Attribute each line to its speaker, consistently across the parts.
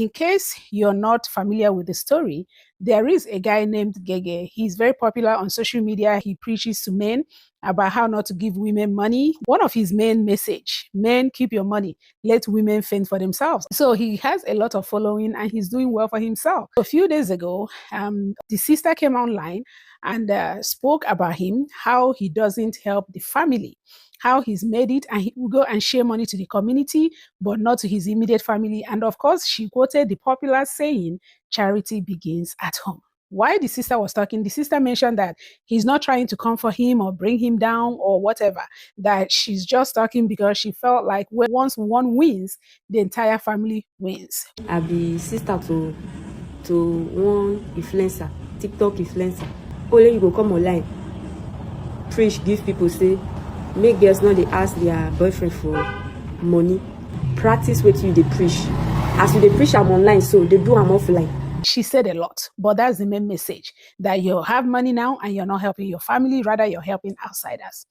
Speaker 1: In case you're not familiar with the story, there is a guy named Gege. He's very popular on social media. He preaches to men about how not to give women money. One of his main message, men, keep your money, let women fend for themselves. So he has a lot of following and he's doing well for himself. A few days ago, the sister came online and spoke about him, how he doesn't help the family, how he's made it, and he will go and share money to the community, but not to his immediate family. And of course, she quoted the popular saying, charity begins at home. While the sister was talking, the sister mentioned that he's not trying to come for him or bring him down or whatever, that she's just talking because she felt like once one wins, the entire family wins.
Speaker 2: I be sister to one influencer, TikTok influencer. Only you go come online, preach, give people, say, make girls not they ask their boyfriend for money. Practice what you they preach. As you they preach, I'm online, so they do I'm offline.
Speaker 1: She said a lot, but that's the main message, that you have money now and you're not helping your family, rather you're helping outsiders.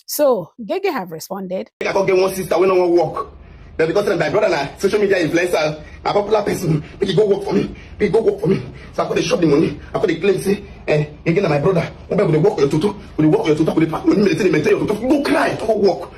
Speaker 1: So Gege have responded.
Speaker 3: I can get one sister when no one work. Then because my brother na social media influencer, a popular person, make go work for me. Make go work for me. So I got to shop the money. I got to claim say, again my brother, when they work for your tutu, when they work for your tutu, when they pack money, they maintain your tutu, go cry, go work.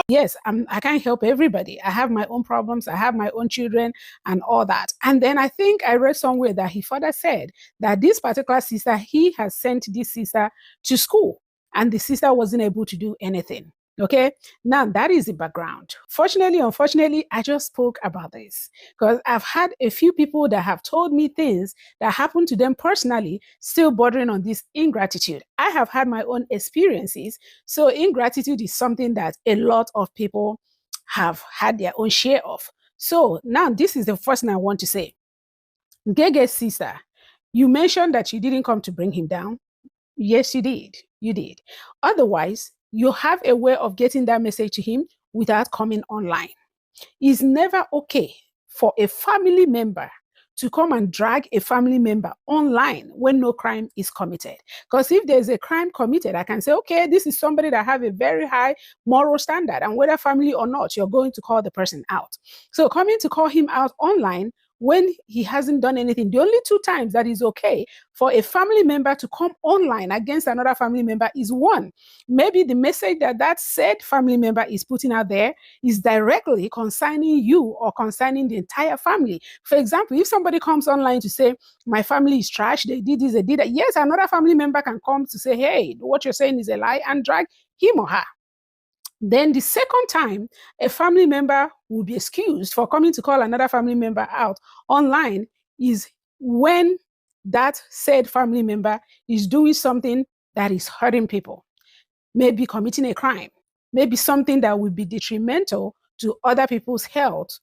Speaker 1: Yes, I can't help everybody. I have my own problems. I have my own children and all that. And then I think I read somewhere that he further said that this particular sister, he has sent this sister to school and the sister wasn't able to do anything. Okay, now that is the background. Fortunately, unfortunately, I just spoke about this because I've had a few people that have told me things that happened to them personally, still bordering on this ingratitude. I have had my own experiences. So ingratitude is something that a lot of people have had their own share of. So now this is the first thing I want to say. Gege's sister, you mentioned that you didn't come to bring him down. Yes, you did. You did. Otherwise, you have a way of getting that message to him without coming online. It's never okay for a family member to come and drag a family member online when no crime is committed. Because if there's a crime committed, I can say, okay, this is somebody that have a very high moral standard, and whether family or not, you're going to call the person out. So coming to call him out online when he hasn't done anything, the only two times that is okay for a family member to come online against another family member is one, maybe the message that said family member is putting out there is directly concerning you or concerning the entire family. For example, if somebody comes online to say, my family is trash, they did this, they did that, yes, another family member can come to say, hey, what you're saying is a lie, and drag him or her. Then the second time, a family member will be excused for coming to call another family member out online is when that said family member is doing something that is hurting people, maybe committing a crime, maybe something that will be detrimental to other people's health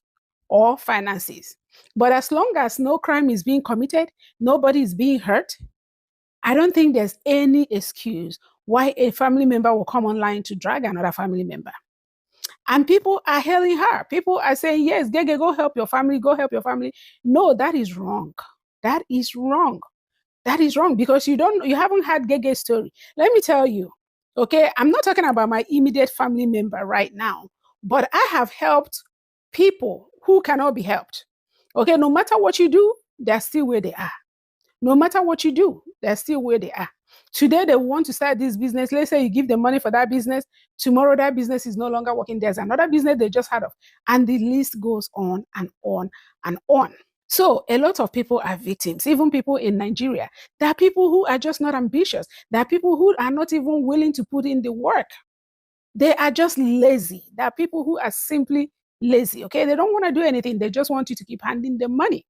Speaker 1: or finances. But as long as no crime is being committed, nobody is being hurt, I don't think there's any excuse why a family member will come online to drag another family member. And people are hailing her. People are saying, yes, Gege, go help your family, go help your family. No, that is wrong. That is wrong. That is wrong because you haven't had Gege's story. Let me tell you, okay, I'm not talking about my immediate family member right now, but I have helped people who cannot be helped. Okay, no matter what you do, they're still where they are. No matter what you do, they're still where they are. Today, they want to start this business. Let's say you give them money for that business. Tomorrow, that business is no longer working. There's another business they just had of. And the list goes on and on and on. So a lot of people are victims, even people in Nigeria. There are people who are just not ambitious. There are people who are not even willing to put in the work. They are just lazy. There are people who are simply lazy, okay? They don't want to do anything. They just want you to keep handing them money.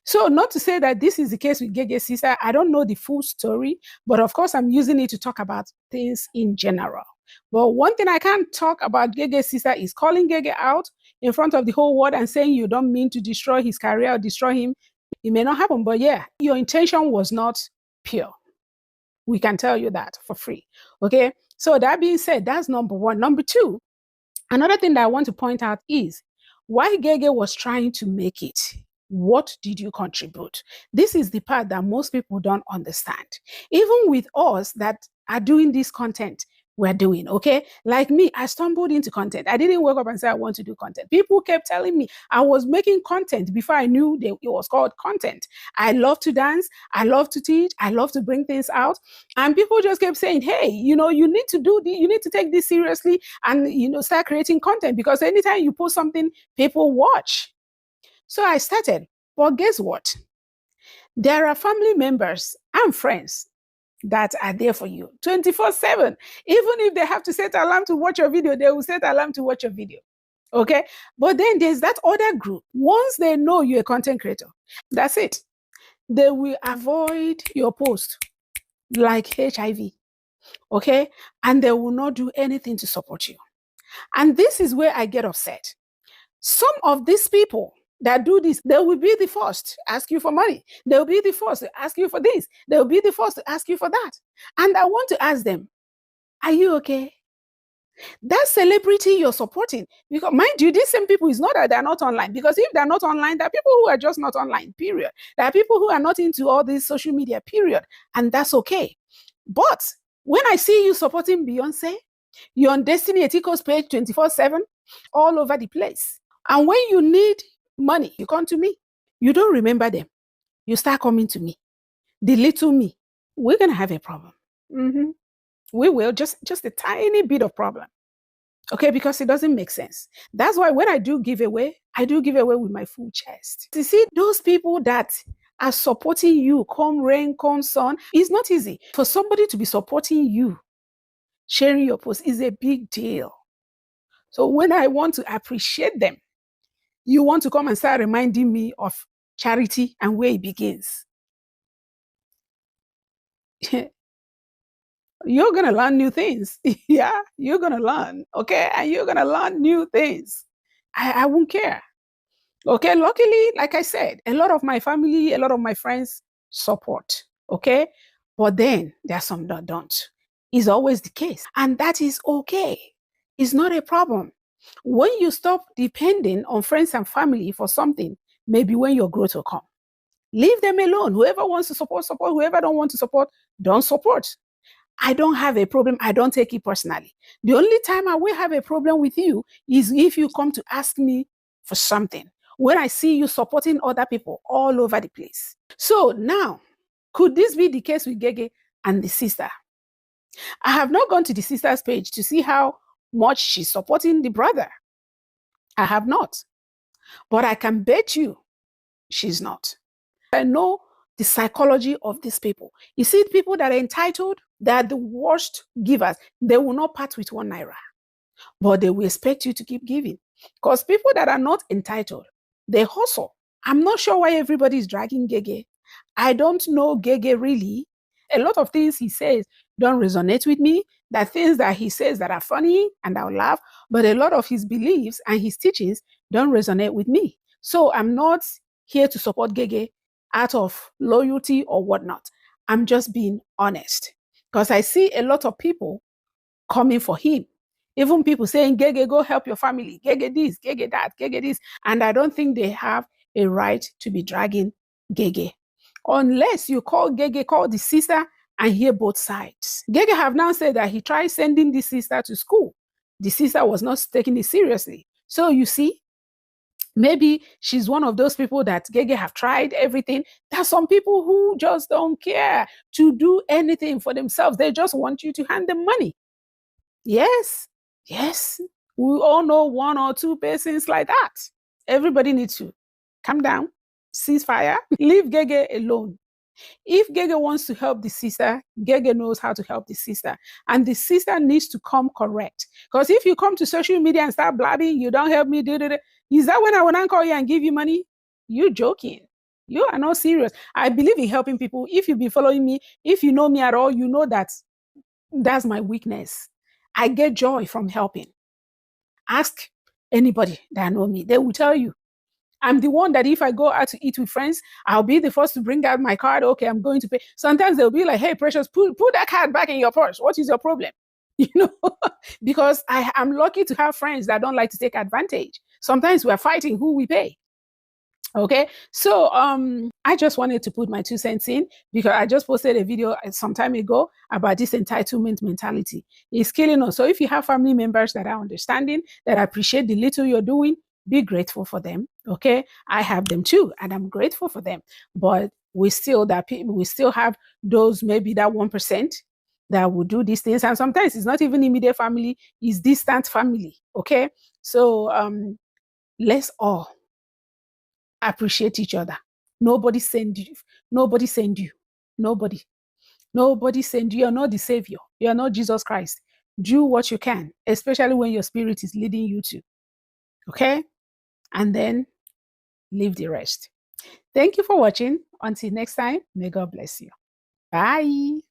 Speaker 1: So not to say that this is the case with Gege's sister. I don't know the full story, but of course I'm using it to talk about things in general. But one thing I can't talk about Gege's sister is calling Gege out in front of the whole world and saying you don't mean to destroy his career or destroy him. It may not happen, but yeah, your intention was not pure. We can tell you that for free, okay? So that being said, that's number one. Number two, another thing that I want to point out is why Gege was trying to make it. What did you contribute? This is the part that most people don't understand. Even with us that are doing this content, we're doing, okay? Like me, I stumbled into content. I didn't wake up and say I want to do content. People kept telling me I was making content before I knew it was called content. I love to dance. I love to teach. I love to bring things out. And people just kept saying, hey, you need to do this, you need to take this seriously and, start creating content, because anytime you post something, people watch. So I started. But guess what? There are family members and friends that are there for you 24/7. Even if they have to set alarm to watch your video, they will set alarm to watch your video. Okay. But then there's that other group. Once they know you're a content creator, that's it. They will avoid your post like HIV. Okay. And they will not do anything to support you. And this is where I get upset. Some of these people that do this, they will be the first to ask you for money. They'll be the first to ask you for this. They'll be the first to ask you for that. And I want to ask them, are you okay? That celebrity you're supporting, because mind you, these same people, is not that they're not online, because if they're not online, there are people who are just not online, period. There are people who are not into all this social media, period. And that's okay. But when I see you supporting Beyonce, you're on Destiny Etiko's page 24/7, all over the place. And when you need money, you come to me. You don't remember them. You start coming to me. The little me. We're going to have a problem. Mm-hmm. We will, just a tiny bit of problem. Okay, because it doesn't make sense. That's why when I do giveaway, I do give away with my full chest. You see, those people that are supporting you, come rain, come sun, it's not easy. For somebody to be supporting you, sharing your post is a big deal. So when I want to appreciate them, you want to come and start reminding me of charity and where it begins. You're going to learn new things. Yeah, you're going to learn. Okay. And you're going to learn new things. I won't care. Okay. Luckily, like I said, a lot of my family, a lot of my friends support. Okay. But then there are some that don't. It's always the case. And that is okay. It's not a problem. When you stop depending on friends and family for something, maybe when your growth will come. Leave them alone. Whoever wants to support, support. Whoever don't want to support, don't support. I don't have a problem. I don't take it personally. The only time I will have a problem with you is if you come to ask me for something, when I see you supporting other people all over the place. So now, could this be the case with Gege and the sister? I have not gone to the sister's page to see how much she's supporting the brother. I have not. But I can bet you she's not. I know the psychology of these people. You see, people that are entitled, they are the worst givers. They will not part with 1 naira, but they will expect you to keep giving. Because people that are not entitled, they hustle. I'm not sure why everybody is dragging Gege. I don't know Gege really. A lot of things he says don't resonate with me. There are things that he says that are funny and I'll laugh, but a lot of his beliefs and his teachings don't resonate with me. So I'm not here to support Gege out of loyalty or whatnot. I'm just being honest, because I see a lot of people coming for him. Even people saying, Gege, go help your family. Gege this, Gege that, Gege this. And I don't think they have a right to be dragging Gege. Unless you call Gege, call the sister and hear both sides. Gege have now said that he tried sending the sister to school. The sister was not taking it seriously. So you see, maybe she's one of those people that Gege have tried everything. There are some people who just don't care to do anything for themselves. They just want you to hand them money. Yes, yes. We all know 1 or 2 persons like that. Everybody needs to calm down, cease fire, leave Gege alone. If Gege wants to help the sister, Gege knows how to help the sister. And the sister needs to come correct. Because if you come to social media and start blabbing, you don't help me, is that when I will not call you and give you money? You're joking. You are not serious. I believe in helping people. If you've been following me, if you know me at all, you know that that's my weakness. I get joy from helping. Ask anybody that know me. They will tell you. I'm the one that if I go out to eat with friends, I'll be the first to bring out my card. Okay, I'm going to pay. Sometimes they'll be like, hey, Precious, put that card back in your purse. What is your problem? Because I'm lucky to have friends that don't like to take advantage. Sometimes we're fighting who we pay. Okay, so I just wanted to put my 2 cents in because I just posted a video some time ago about this entitlement mentality. It's killing us. So if you have family members that are understanding, that appreciate the little you're doing, be grateful for them. Okay, I have them too, and I'm grateful for them. But we still have those, maybe that 1% that will do these things, and sometimes it's not even immediate family; it's distant family. Okay, so let's all appreciate each other. Nobody send you. Nobody send you. Nobody. Nobody send you. You're not the savior. You're not Jesus Christ. Do what you can, especially when your spirit is leading you to. Okay? And then leave the rest. Thank you for watching. Until next time, may God bless you. Bye.